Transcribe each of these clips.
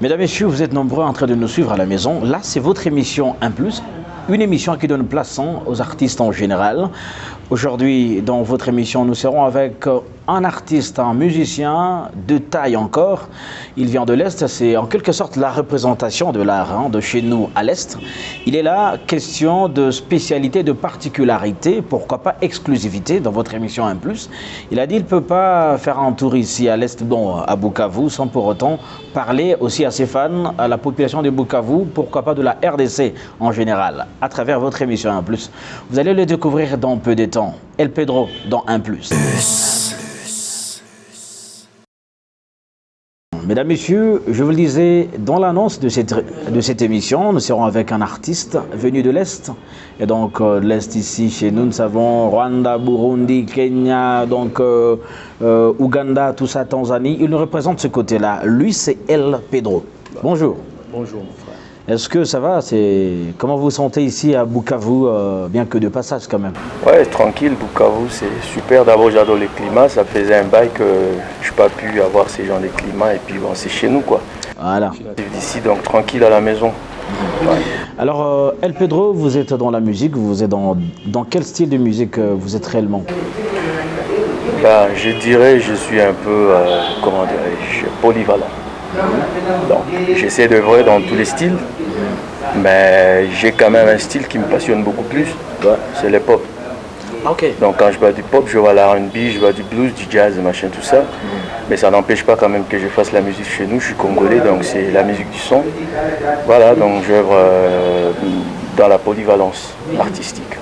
Mesdames, Messieurs, vous êtes nombreux en train de nous suivre à la maison. Là, c'est votre émission 1+, une émission qui donne place aux artistes en général. Aujourd'hui, dans votre émission, nous serons avec un artiste, un musicien de taille encore. Il vient de l'Est, c'est en quelque sorte la représentation de l'art de chez nous à l'Est. Il est là, question de spécialité, de particularité, pourquoi pas exclusivité dans votre émission 1+. Il a dit qu'il ne peut pas faire un tour ici à l'Est, bon, à Bukavu, sans pour autant parler aussi à ses fans, à la population de Bukavu, pourquoi pas de la RDC en général, à travers votre émission 1+. Vous allez le découvrir dans peu de temps. El Pedro dans 1+. Mesdames, Messieurs, je vous le disais, dans l'annonce de cette émission, nous serons avec un artiste venu de l'Est. Et donc, l'Est ici, chez nous, nous avons Rwanda, Burundi, Kenya, donc Ouganda, tout ça, Tanzanie. Il nous représente ce côté-là. Lui, c'est El Pedro. Bonjour. Bonjour, mon frère. Est-ce que ça va? Comment vous vous sentez ici à Bukavu, bien que de passage quand même? Ouais, tranquille, Bukavu, c'est super. D'abord, j'adore le climat. Ça faisait un bail que je n'ai pas pu avoir ces genres de climat. Et puis, bon, c'est chez nous, quoi. Voilà. Je suis d'ici, donc tranquille à la maison. Ouais. Alors, El Pedro, vous êtes dans la musique. Vous êtes dans quel style de musique vous êtes réellement? Ben, je dirais, je suis un peu, comment dirais-je, polyvalent. Donc, j'essaie d'œuvrer dans tous les styles, mais j'ai quand même un style qui me passionne beaucoup plus, c'est le pop. Okay. Donc quand je bats du pop, je vois la R&B, je vois du blues, du jazz, machin, tout ça. Mais ça n'empêche pas quand même que je fasse la musique chez nous, je suis congolais, donc c'est la musique du son. Voilà, donc j'œuvre dans la polyvalence artistique.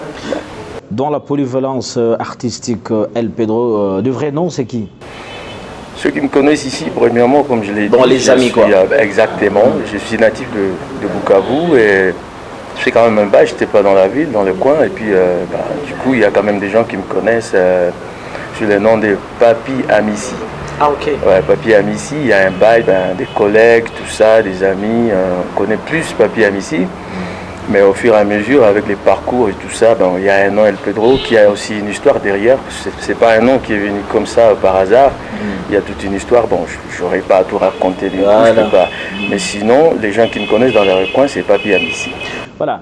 Dans la polyvalence artistique, El Pedro, de vrai nom, c'est qui? Ceux qui me connaissent ici, premièrement, comme je l'ai dit, bon, les amis, quoi. Exactement, je suis natif de Bukavu et je fais quand même un bail, je n'étais pas dans la ville, dans le coin, et puis du coup, il y a quand même des gens qui me connaissent sous le nom de Papi Amissi. Ah, ok. Ouais, Papi Amissi, il y a un bail, des collègues, tout ça, des amis, on connaît plus Papi Amissi. Mais au fur et à mesure, avec les parcours et tout ça, il y a un nom El Pedro qui a aussi une histoire derrière. C'est pas un nom qui est venu comme ça par hasard. Il y a toute une histoire. Bon, je n'aurais pas à tout raconter du coup, je peux pas. Mais sinon, les gens qui me connaissent dans les recoins, c'est Papi Amissi. Voilà.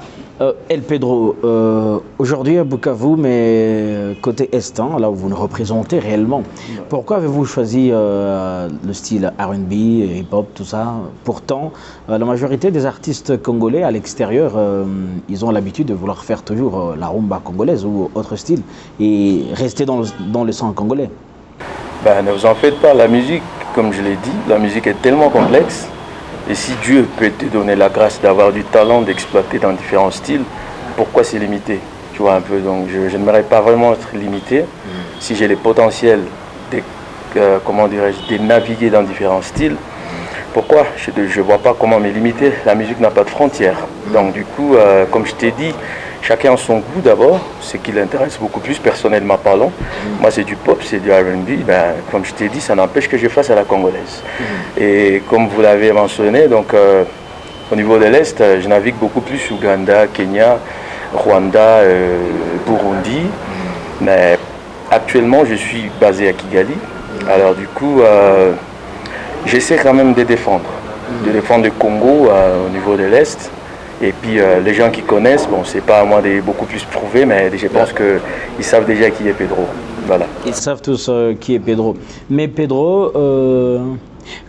El Pedro, aujourd'hui à Bukavu, mais côté Est, là où vous nous représentez réellement, pourquoi avez-vous choisi le style R&B, hip-hop, tout ça? Pourtant, la majorité des artistes congolais à l'extérieur, ils ont l'habitude de vouloir faire toujours la rumba congolaise ou autre style et rester dans le son congolais. Ne vous en faites pas, la musique, comme je l'ai dit, la musique est tellement complexe. Et si Dieu peut te donner la grâce d'avoir du talent, d'exploiter dans différents styles, pourquoi c'est limité? Tu vois un peu, donc je n'aimerais pas vraiment être limité. Si j'ai les potentiels de naviguer dans différents styles, pourquoi? Je ne vois pas comment me limiter. La musique n'a pas de frontières. Donc du coup, comme je t'ai dit, chacun a son goût d'abord, ce qui l'intéresse beaucoup plus personnellement parlant. Moi c'est du pop, c'est du R&B, comme je t'ai dit, ça n'empêche que je fasse à la congolaise. Et comme vous l'avez mentionné, donc au niveau de l'Est, je navigue beaucoup plus Ouganda, Kenya, Rwanda, Burundi. Mais actuellement je suis basé à Kigali. Alors du coup, j'essaie quand même de défendre le Congo au niveau de l'Est. Et puis les gens qui connaissent, bon, c'est pas à moi de beaucoup plus prouver, mais je pense qu'ils savent déjà qui est Pedro. Voilà. Ils savent tous qui est Pedro. Mais Pedro,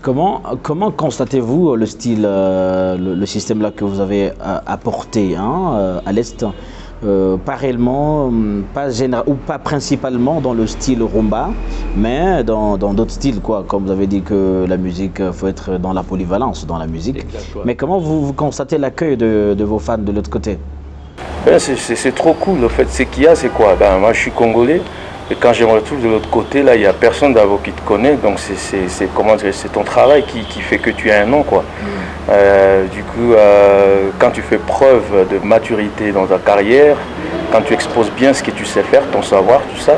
comment constatez-vous le style, le système là que vous avez apporté à l'Est? Pas réellement, ou pas principalement dans le style rumba, mais dans d'autres styles, quoi. Comme vous avez dit que la musique, faut être dans la polyvalence, dans la musique. Exactement. Mais comment vous constatez l'accueil de vos fans de l'autre côté? C'est trop cool. Le fait, c'est qu'il y a, c'est quoi? Moi, je suis congolais. Et quand je me retrouve de l'autre côté, là, il n'y a personne d'abord qui te connaît. Donc, c'est ton travail qui fait que tu as un nom, quoi. Du coup, quand tu fais preuve de maturité dans ta carrière, quand tu exposes bien ce que tu sais faire, ton savoir, tout ça,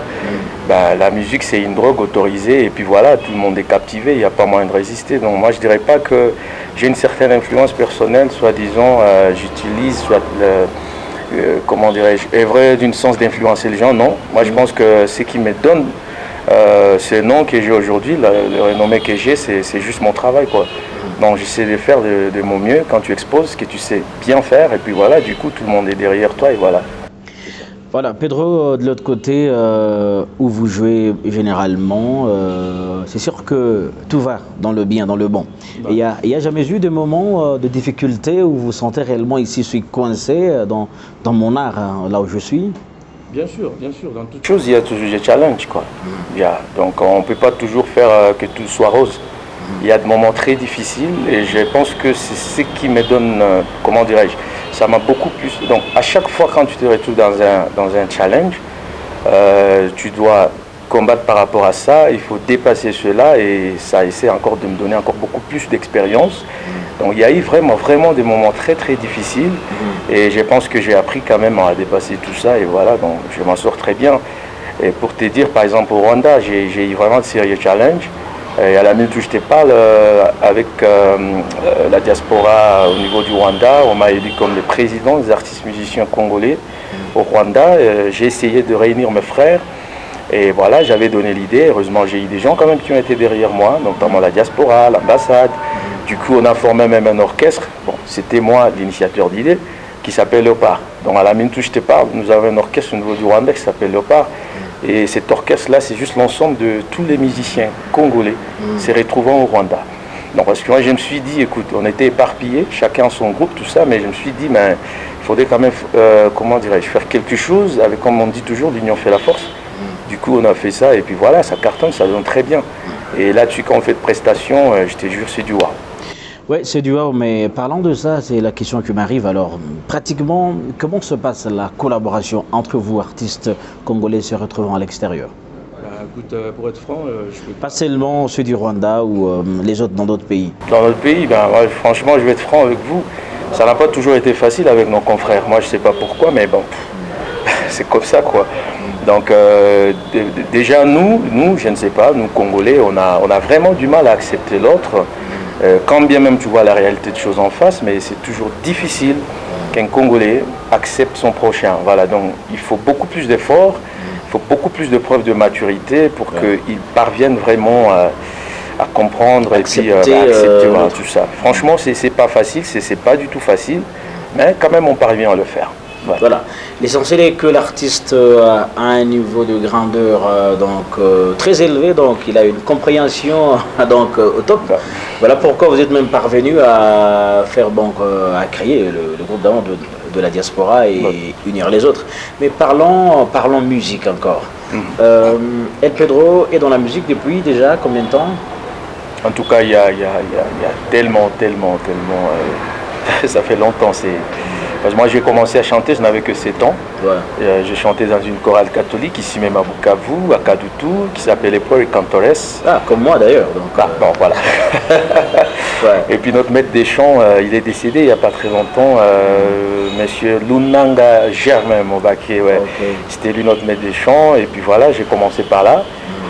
la musique, c'est une drogue autorisée. Et puis voilà, tout le monde est captivé, il n'y a pas moyen de résister. Donc, moi, je ne dirais pas que j'ai une certaine influence personnelle, soit disons, j'utilise, soit comment dirais-je, œuvrer d'une sens d'influencer les gens, non. Moi je pense que ce qui me donne ce nom que j'ai aujourd'hui, le renommé que j'ai, c'est juste mon travail, quoi. Donc j'essaie de faire de mon mieux quand tu exposes ce que tu sais bien faire. Et puis voilà, du coup, tout le monde est derrière toi et voilà. Voilà, Pedro, de l'autre côté, où vous jouez généralement, c'est sûr que tout va dans le bien, dans le bon. Il n'y a jamais eu de moments de difficulté où vous sentez réellement ici, je suis coincé dans mon art, hein, là où je suis? Bien sûr, dans toute chose, il y a toujours des challenges, quoi. Donc on ne peut pas toujours faire que tout soit rose. Il y a des moments très difficiles et je pense que c'est ce qui me donne, comment dirais-je, ça m'a beaucoup plus... Donc à chaque fois quand tu te retrouves dans un challenge, tu dois combattre par rapport à ça, il faut dépasser cela et ça essaie encore de me donner encore beaucoup plus d'expérience. Donc il y a eu vraiment des moments très difficiles et je pense que j'ai appris quand même à dépasser tout ça et voilà, donc je m'en sors très bien. Et pour te dire, par exemple au Rwanda, j'ai eu vraiment de sérieux challenges. Et à la minute où je te parle, avec la diaspora au niveau du Rwanda, on m'a élu comme le président des artistes musiciens congolais au Rwanda. J'ai essayé de réunir mes frères et voilà, j'avais donné l'idée. Heureusement, j'ai eu des gens quand même qui ont été derrière moi, notamment la diaspora, l'ambassade. Du coup, on a formé même un orchestre. Bon, c'était moi l'initiateur d'idée qui s'appelle Léopard. Donc à la minute où je te parle, nous avons un orchestre au niveau du Rwanda qui s'appelle Léopard. Et cet orchestre-là, c'est juste l'ensemble de tous les musiciens congolais se retrouvant au Rwanda. Donc, parce que moi, je me suis dit, écoute, on était éparpillés, chacun son groupe, tout ça, mais je me suis dit, ben, il faudrait quand même, comment dirais-je, faire quelque chose, avec, comme on dit toujours, l'union fait la force. Du coup, on a fait ça, et puis voilà, ça cartonne, ça donne très bien. Et là-dessus, quand on fait de prestations, je te jure, c'est du waouh. Oui, c'est du wow, mais parlant de ça, c'est la question qui m'arrive. Alors, pratiquement, comment se passe la collaboration entre vous, artistes congolais se retrouvant à l'extérieur? Écoute, pour être franc, je peux pas seulement ceux du Rwanda ou les autres dans d'autres pays. Dans notre pays, ben, ouais, franchement, je vais être franc avec vous, ça n'a pas toujours été facile avec nos confrères. Moi, je ne sais pas pourquoi, mais bon, c'est comme ça, quoi. Donc, déjà, nous, je ne sais pas, nous, Congolais, on a vraiment du mal à accepter l'autre. Quand bien même tu vois la réalité des choses en face, mais c'est toujours difficile qu'un Congolais accepte son prochain. Voilà, donc il faut beaucoup plus d'efforts, il faut beaucoup plus de preuves de maturité pour qu'il parvienne vraiment à comprendre accepter, et puis à accepter voilà, tout ça. Franchement, c'est pas facile, c'est pas du tout facile, mais quand même on parvient à le faire. Voilà. L'essentiel est que l'artiste a un niveau de grandeur très élevé, donc il a une compréhension au top. Voilà pourquoi vous êtes même parvenu à faire à créer le groupe d'avant de la diaspora et unir les autres. Mais parlons musique encore. El Pedro est dans la musique depuis déjà combien de temps? En tout cas, il y a tellement, ça fait longtemps. Parce que moi j'ai commencé à chanter, je n'avais que 7 ans. J'ai chanté dans une chorale catholique ici même à Bukavu, à Kadutu, qui s'appelait Pueri Cantores. Ah, comme moi d'ailleurs. Bon, voilà. Et puis notre maître des chants, il est décédé il n'y a pas très longtemps, monsieur Lunanga Germain Mobake, C'était lui notre maître des chants. Et puis voilà, j'ai commencé par là.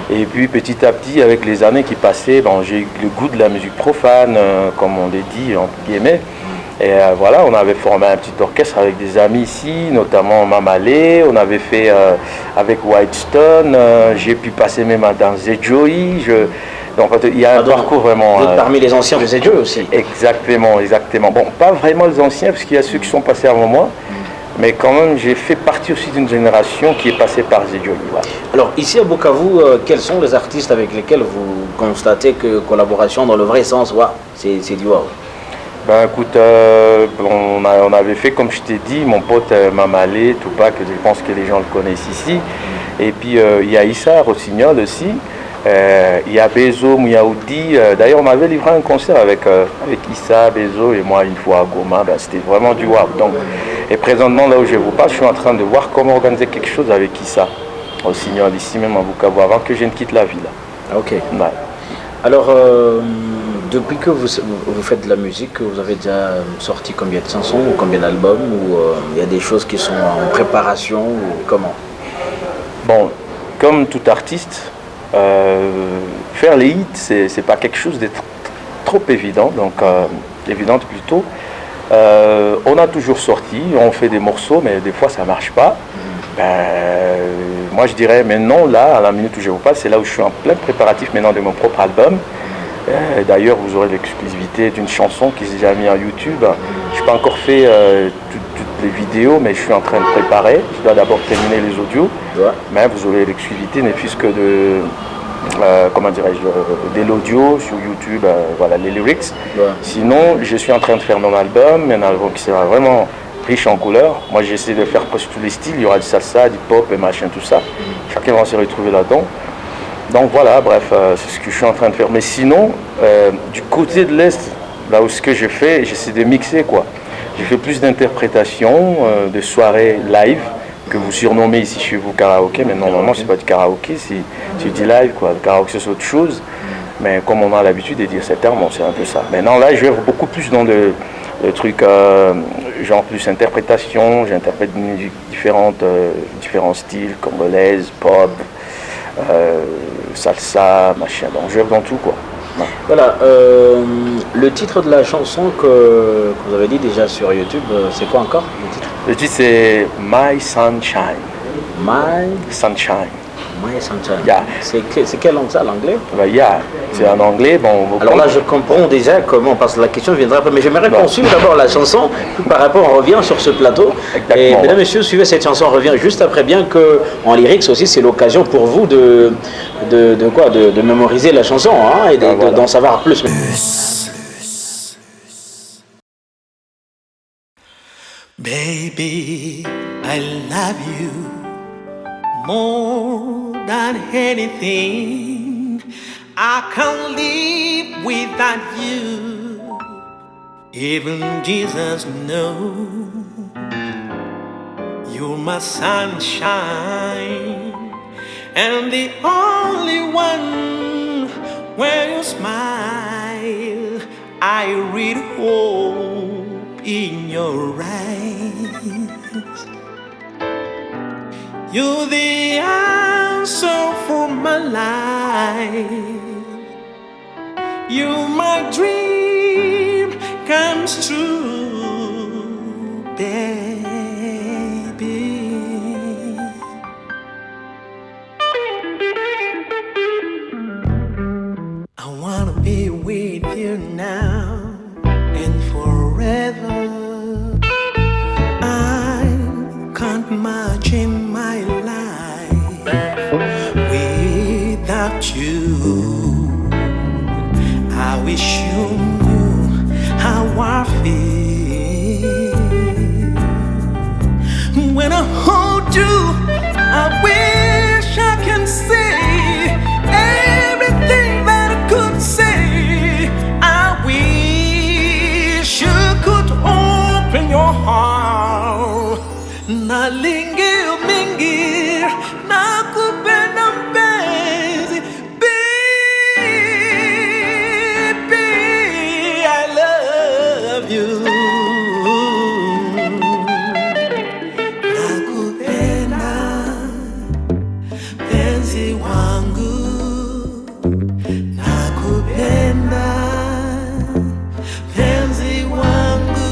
Et puis petit à petit, avec les années qui passaient, j'ai eu le goût de la musique profane, comme on l'a dit, entre guillemets. Et voilà, on avait formé un petit orchestre avec des amis ici, notamment Mamalé, on avait fait avec Whitestone, j'ai pu passer même dans Zedjoy. Donc il y a un parcours vraiment... parmi les anciens de Zedjoy aussi. Exactement. Bon, pas vraiment les anciens, parce qu'il y a ceux qui sont passés avant moi, mais quand même j'ai fait partie aussi d'une génération qui est passée par Zedjoy. Voilà. Alors ici à Bukavu, quels sont les artistes avec lesquels vous constatez que collaboration dans le vrai sens, c'est du wow? Ben écoute, on avait fait, comme je t'ai dit, mon pote Mamalé, Tupac, je pense que les gens le connaissent ici. Et puis il y a Issa Rossignol aussi, il y a Bezo Mouyaoudi. D'ailleurs, on m'avait livré un concert avec Issa, Bezo et moi une fois à Goma. Ben, c'était vraiment du wow. Donc, et présentement, là où je vous parle, je suis en train de voir comment organiser quelque chose avec Issa Rossignol, ici même à Bukavu, avant que je ne quitte la ville. Ok. Ouais. Alors, depuis que vous faites de la musique, vous avez déjà sorti combien de chansons ou combien d'albums, ou il y a des choses qui sont en préparation, ou comment? Bon, comme tout artiste, faire les hits, c'est pas quelque chose de trop évident, donc évidente plutôt. On a toujours sorti, on fait des morceaux, mais des fois ça marche pas. Moi je dirais maintenant, là, à la minute où je vous parle, c'est là où je suis en plein préparatif maintenant de mon propre album. D'ailleurs, vous aurez l'exclusivité d'une chanson qui s'est déjà mise à YouTube. Je n'ai pas encore fait toutes les vidéos, mais je suis en train de préparer. Je dois d'abord terminer les audios, mais vous aurez l'exclusivité, ne fût-ce que de, comment dirais-je, de l'audio sur YouTube, voilà, les lyrics. Sinon, je suis en train de faire mon album, un album qui sera vraiment riche en couleurs. Moi, j'essaie de faire presque tous les styles. Il y aura du salsa, du pop et machin, tout ça. Chacun va se retrouver là-dedans. Donc voilà, bref, c'est ce que je suis en train de faire. Mais sinon, du côté de l'Est, là où ce que je fais, j'essaie de mixer, quoi. Je fais plus d'interprétations, de soirées live, que vous surnommez ici chez vous karaoké, mais normalement, c'est pas du karaoké, c'est du live, quoi. Le karaoké, c'est autre chose. Mais comme on a l'habitude de dire ces termes, bon, c'est un peu ça. Maintenant, là, je vais beaucoup plus dans le truc, genre plus interprétation. J'interprète des musiques différentes, différents styles, congolaise, pop, salsa, machin. Donc je vais dans tout, quoi. Ouais. Voilà, le titre de la chanson que vous avez dit déjà sur YouTube, c'est quoi encore le titre c'est My Sunshine. My Sunshine. My Sunshine. Yeah. C'est quelle langue ça, l'anglais? Yeah. C'est en anglais. Bon, alors là, je comprends déjà comment, parce que la question viendra après, mais j'aimerais qu'on suive d'abord la chanson, puis par rapport, on revient sur ce plateau. Exactement, et mesdames et messieurs, suivez cette chanson, on revient juste après, bien que en lyrics aussi, c'est l'occasion pour vous de mémoriser la chanson, hein, et d'en savoir plus. Baby, I love you more than anything. I can't live without you. Even Jesus knows you're my sunshine, and the only one when you smile, I read hope in your eyes. You're the answer for my life. You're my dream comes true, baby. I wanna be with you now and forever. I can't imagine my life without you. I wish you knew how I feel. When I hold you, I wish I can say everything that I could say. I wish you could open your heart. Nalingi mingi nakupenda mpenzi. Baby, I love you. Nakupenda penzi wangu. Nakupenda penzi wangu.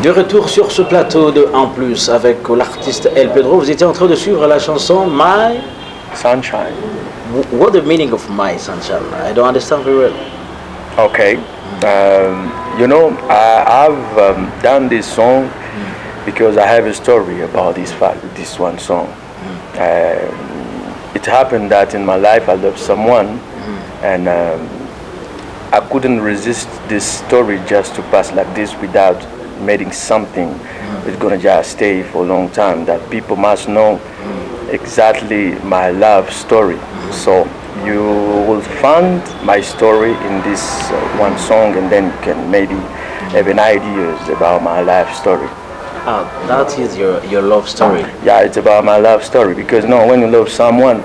De retour sur ce plateau de En Plus avec l'artiste El Pedro, vous étiez en train de suivre la chanson My Sunshine. What the meaning of My Sunshine? I don't understand very well. Okay. You know, I've done this song because I have a story about this one song. It happened that in my life I loved someone, and I couldn't resist this story just to pass like this without making something that's gonna just stay for a long time, that people must know exactly my love story. So you will find my story in this one song, and then you can maybe have an idea about my life story. Ah, that is your love story. Yeah, it's about my love story, because no, when you love someone,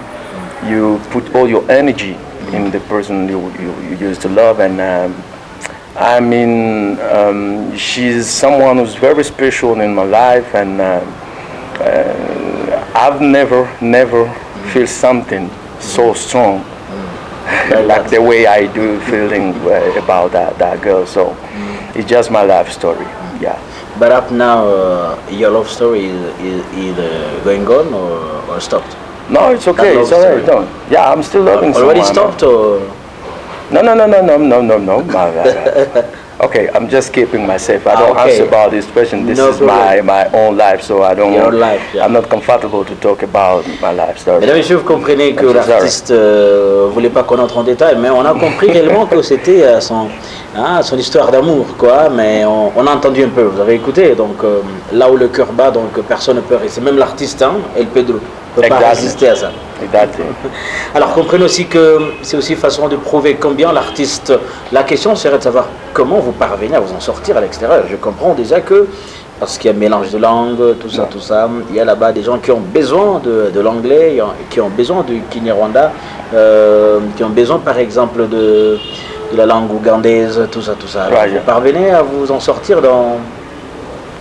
you put all your energy in the person you used to love, and I mean, she's someone who's very special in my life, and I've never feel something so strong like the way I do feeling about that girl. So it's just my life story. Yeah. But up now, your love story is going on or stopped? No, it's okay. It's alright. No. Yeah, I'm still loving someone. Already stopped or? No. Okay, I'm just keeping myself. I don't answer about this question. This is my own life, so I don't. Your life, yeah. I'm not comfortable to talk about my life story. Mesdames et messieurs, vous comprenez que l'artiste voulait pas qu'on entre en détail, mais on a compris réellement que c'était son histoire d'amour, quoi. Mais on a entendu un peu. Vous avez écouté, donc là où le cœur bat, donc personne ne peut résister. Même l'artiste, El Pedro, ne peut pas résister à ça. Exactly. Alors comprenez aussi que c'est aussi façon de prouver combien l'artiste. La question serait de savoir comment vous parvenez à vous en sortir à l'extérieur. Je comprends déjà que parce qu'il y a un mélange de langues, tout ça, il y a là-bas des gens qui ont besoin de l'anglais, qui ont besoin du Kinyarwanda, qui ont besoin par exemple de la langue ougandaise, tout ça. Alors, vous parvenez à vous en sortir dans.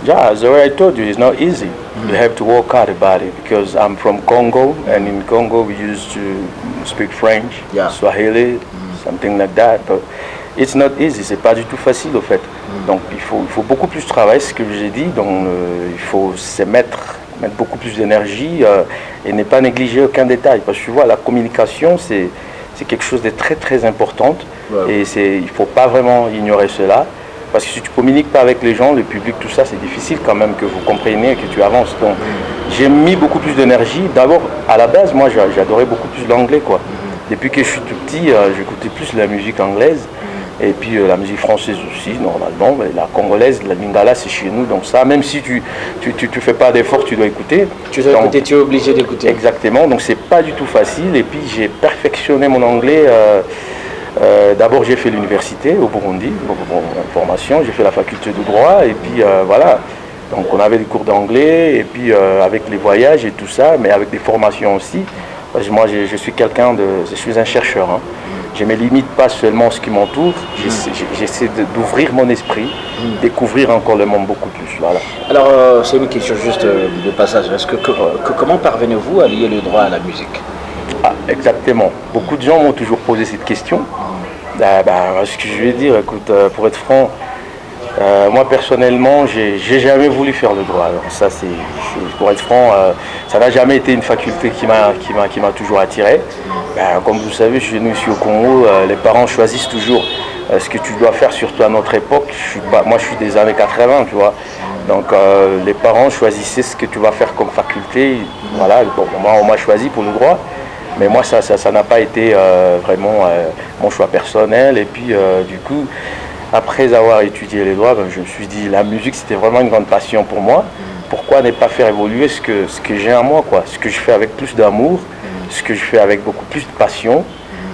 Yeah, as I told you, it's not easy. You have to work hard about it, because I'm from Congo, and in Congo we used to speak French, Swahili, something like that. But it's not easy. C'est pas du tout facile au fait. Donc il faut beaucoup plus travailler, ce que j'ai dit. Donc il faut se mettre beaucoup plus d'énergie et ne pas négliger aucun détail. Parce que tu vois, la communication c'est quelque chose de très très important, et il faut pas vraiment ignorer cela. Parce que si tu communiques pas avec les gens, le public, tout ça, c'est difficile quand même que vous compreniez et que tu avances. Donc, j'ai mis beaucoup plus d'énergie. D'abord, à la base, moi, j'adorais beaucoup plus l'anglais, quoi. Depuis que je suis tout petit, j'écoutais plus la musique anglaise et puis la musique française aussi, normalement. Mais la congolaise, la lingala, c'est chez nous. Donc ça, même si tu fais pas d'effort, tu dois écouter. Tu dois écouter, tu es obligé d'écouter. Exactement. Donc c'est pas du tout facile. Et puis j'ai perfectionné mon anglais. D'abord j'ai fait l'université au Burundi, en formation, j'ai fait la faculté de droit, et puis voilà, donc on avait des cours d'anglais, et puis avec les voyages et tout ça, mais avec des formations aussi, parce que moi je suis un chercheur, hein. Je ne me limite pas seulement à ce qui m'entoure, j'essaie d'ouvrir mon esprit, découvrir encore le monde beaucoup plus. Voilà. Alors c'est une question juste de passage, comment parvenez-vous à lier le droit à la musique? Ah, exactement. Beaucoup de gens m'ont toujours posé cette question. Ce que je vais dire, écoute, pour être franc, moi personnellement, j'ai jamais voulu faire le droit. Alors ça, pour être franc, ça n'a jamais été une faculté qui m'a toujours attiré. Comme vous savez, chez nous ici au Congo, les parents choisissent toujours ce que tu dois faire, surtout à notre époque. Moi, je suis des années 80, tu vois. Donc les parents choisissaient ce que tu vas faire comme faculté. Voilà. Bon, moi, on m'a choisi pour le droit. Mais moi, ça n'a pas été vraiment mon choix personnel. Et puis, du coup, après avoir étudié les droits, je me suis dit, la musique, c'était vraiment une grande passion pour moi. Pourquoi ne pas faire évoluer ce que j'ai en moi, quoi. Ce que je fais avec plus d'amour, ce que je fais avec beaucoup plus de passion.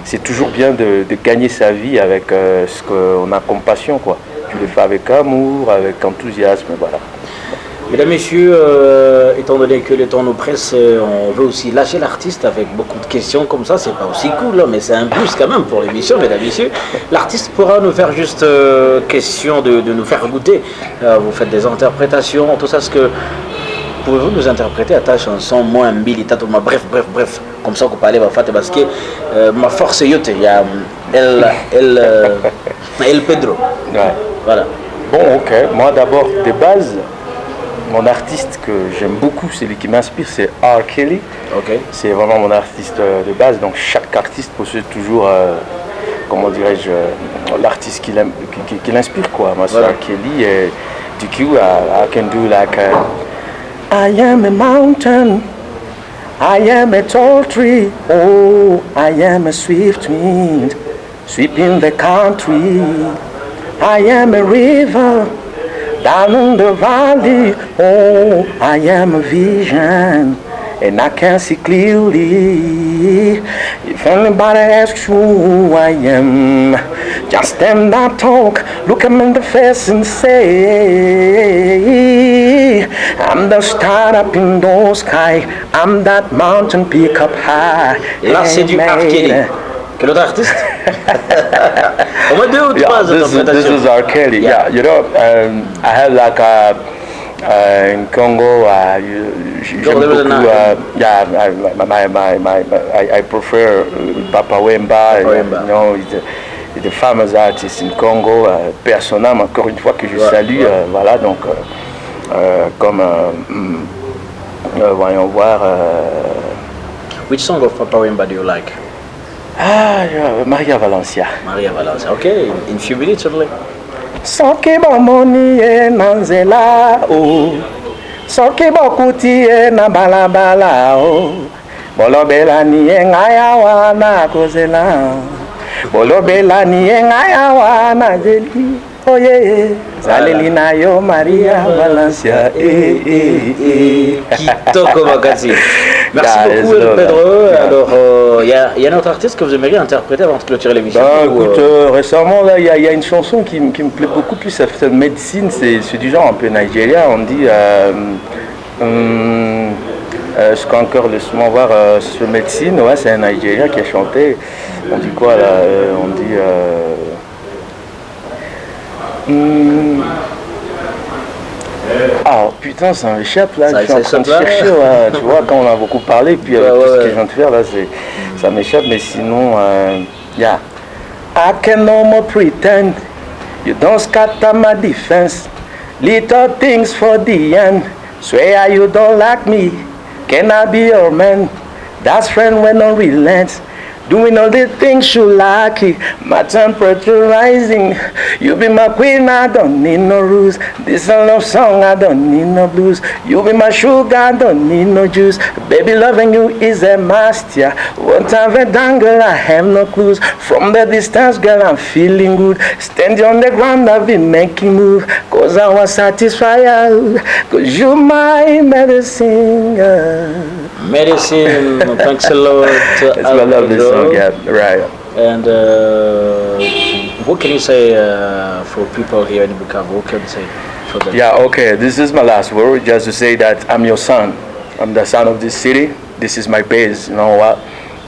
C'est toujours bien de gagner sa vie avec ce qu'on a comme passion, quoi. Tu le fais avec amour, avec enthousiasme, voilà. Mesdames, Messieurs, étant donné que le temps nous presse, on veut aussi lâcher l'artiste avec beaucoup de questions comme ça. C'est pas aussi cool, là, mais c'est un plus quand même pour l'émission, Mesdames, Messieurs. L'artiste pourra nous faire juste question de nous faire goûter. Vous faites des interprétations, tout ça, ce que... Pouvez-vous nous interpréter à ta chanson, moi, Mbili, bref, comme ça qu'on parlait, parce que ma force est yote, il y a El Pedro. Ouais. Voilà. Bon, ok. Moi d'abord, de base, mon artiste que j'aime beaucoup, celui qui m'inspire, c'est R. Kelly. Ok. C'est vraiment mon artiste de base. Donc chaque artiste possède toujours, comment dirais-je, l'artiste qui l'inspire, quoi. Moi, c'est R. Kelly. Et du coup, I can do like I am a mountain, I am a tall tree, oh, I am a swift wind, sweeping the country. I am a river, down in the valley, oh, I am a vision, and I can see clearly. If anybody asks you who I am, just stand up, talk, look them in the face and say, I'm the star up in the sky, I'm that mountain peak up high. Là, c'est du R. Kelly. Quel autre artiste? Au moins 2 ou 3 interprétations. This is R. Kelly. Yeah, you know, I have like in Congo, j'aime beaucoup. I prefer Papa Wemba. You know, he's the famous artist in Congo. Personnel, encore une fois que je salue. Voilà, donc comme voyons voir. Which song of Papa Wemba do you like? Maria Valencia. Maria Valencia. Okay, in few minutes only. Soki bomoni ye na nzela o, soki bokuti ye na balabala o, bolobela ni ye ngai awa na kozela, bolobela ni ye ngai awa na zeli, oye, zaleli na yo Maria Valencia, Kitoko Makasi. Merci beaucoup Pedro. Alors, il y a un autre artiste que vous aimeriez interpréter avant de clôturer l'émission? Écoute, récemment, là, il y a une chanson qui me plaît beaucoup plus, ça fait médecine, c'est du genre un peu nigérien, on dit, est-ce qu'encore laisse-moi voir, ce médecine, ouais, c'est un Nigérien qui a chanté, on dit quoi là, on dit... Ah putain, ça m'échappe là, je suis en train de chercher, ouais, tu vois, quand on a beaucoup parlé, puis tout ce que je viens de faire là, ça m'échappe, mais sinon, yeah. I can no more pretend, you don't scatter my defense, little things for the end, swear you don't like me, can I be your man, that's friend when no relents. Doing all the things you like, my temperature rising. You be my queen, I don't need no rules. This a love song, I don't need no blues. You be my sugar, I don't need no juice. Baby, loving you is a must, yeah. One time a dangle, I have no clues. From the distance, girl, I'm feeling good. Standing on the ground, I've been making move. Cause I was satisfied. Cause you my medicine, girl. Medicine, thanks a lot. I love this song, yeah, right. And what can you say for people here in Bukavu? What can you say for them? Yeah, okay, this is my last word, just to say that I'm your son. I'm the son of this city. This is my base, you know what?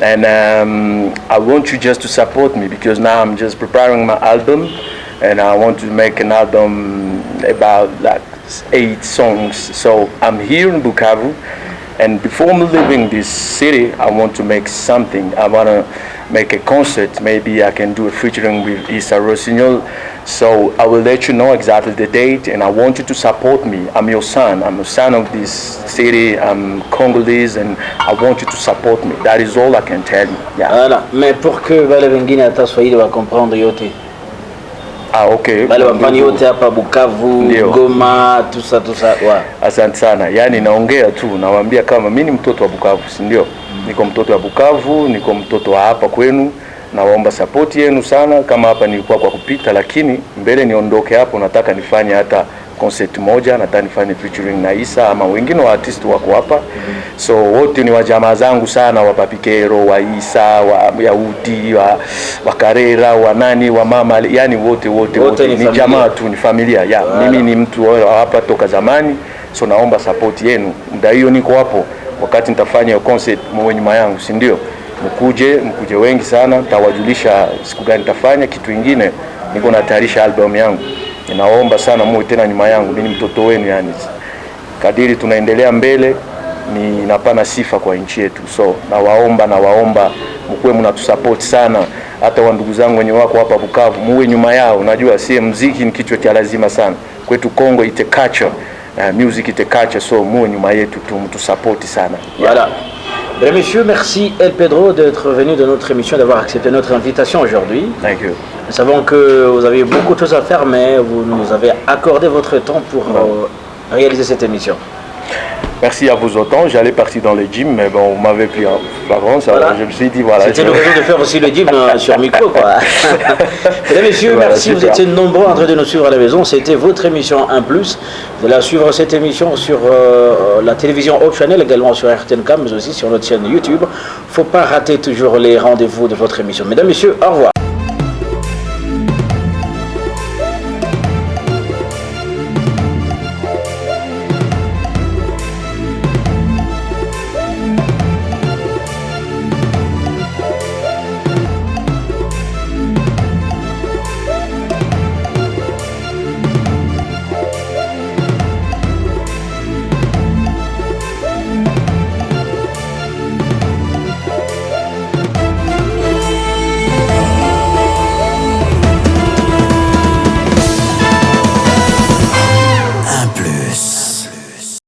And I want you just to support me because now I'm just preparing my album and I want to make an album about like 8 songs. So I'm here in Bukavu. And before me leaving this city, I want to make something. I want to make a concert. Maybe I can do a featuring with Issa Rossignol. So I will let you know exactly the date, and I want you to support me. I'm your son. I'm a son of this city. I'm Congolese, and I want you to support me. That is all I can tell you. Yeah. Voilà. Mais pour que Vale Wengine ata Swahili va comprendre yote. Ah, okay. Wale wafanya yote hapa Bukavu, Goma, tusa wa. Asante sana. Yaani naongea tu, nawaambia kama mimi ni mtoto wa Bukavu, si ndio? Niko mtoto wa Bukavu, niko mtoto wa hapa kwenu. Naomba support yenu sana, kama hapa nilikuwa kwa kupita, lakini mbele niondoke hapo nataka nifanye hata concert moja, nataka nifanye featuring na Issa ama wengine wa artist wako hapa. So wote ni wajamaa zangu sana, wa Papikero, wa Issa, wa Yahudi, wa Karera, wa nani, wa mama, yani wote ni jamaa tu, ni familia. Ya, mimi ni mtu hapa toka zamani, so naomba support yenu. Muda hiyo niko hapo wakati nitafanya hiyo concert mwe nyuma yangu, si ndio? Mkuje wengi sana, nitawajulisha siku gani nitafanya. Kitu kingine, niko natayarisha album yangu. Ninaomba sana muwe tena nyuma yangu, mimi ni mtoto wenu yani. Kadiri tunaendelea mbele, ninapana sifa kwa nchi yetu. So nawaomba mkuwe mnatusupport sana. hata wa ndugu zangu wenye wako hapa Bukavu muwe nyuma yao. Unajua si muziki ni kichwa cha lazima sana kwetu Kongo, ite culture, music ite culture, so muwe nyuma yetu tu support sana. Voilà. Mesdames, Messieurs, merci El Pedro d'être venu dans notre émission, d'avoir accepté notre invitation aujourd'hui. Thank you. Nous savons que vous avez beaucoup de choses à faire, mais vous nous avez accordé votre temps pour réaliser cette émission. Merci à vous autant. J'allais partir dans le gym, mais bon, vous m'avez pris en flagrance. Voilà. Alors je me suis dit, voilà. C'était l'occasion de faire aussi le gym sur micro, quoi. Mesdames, Messieurs, voilà, merci. Super. Vous étiez nombreux en train de nous suivre à la maison. C'était votre émission 1+. Vous allez suivre cette émission sur la télévision Hope Channel, également sur RTNK, mais aussi sur notre chaîne YouTube. Il ne faut pas rater toujours les rendez-vous de votre émission. Mesdames, Messieurs, au revoir.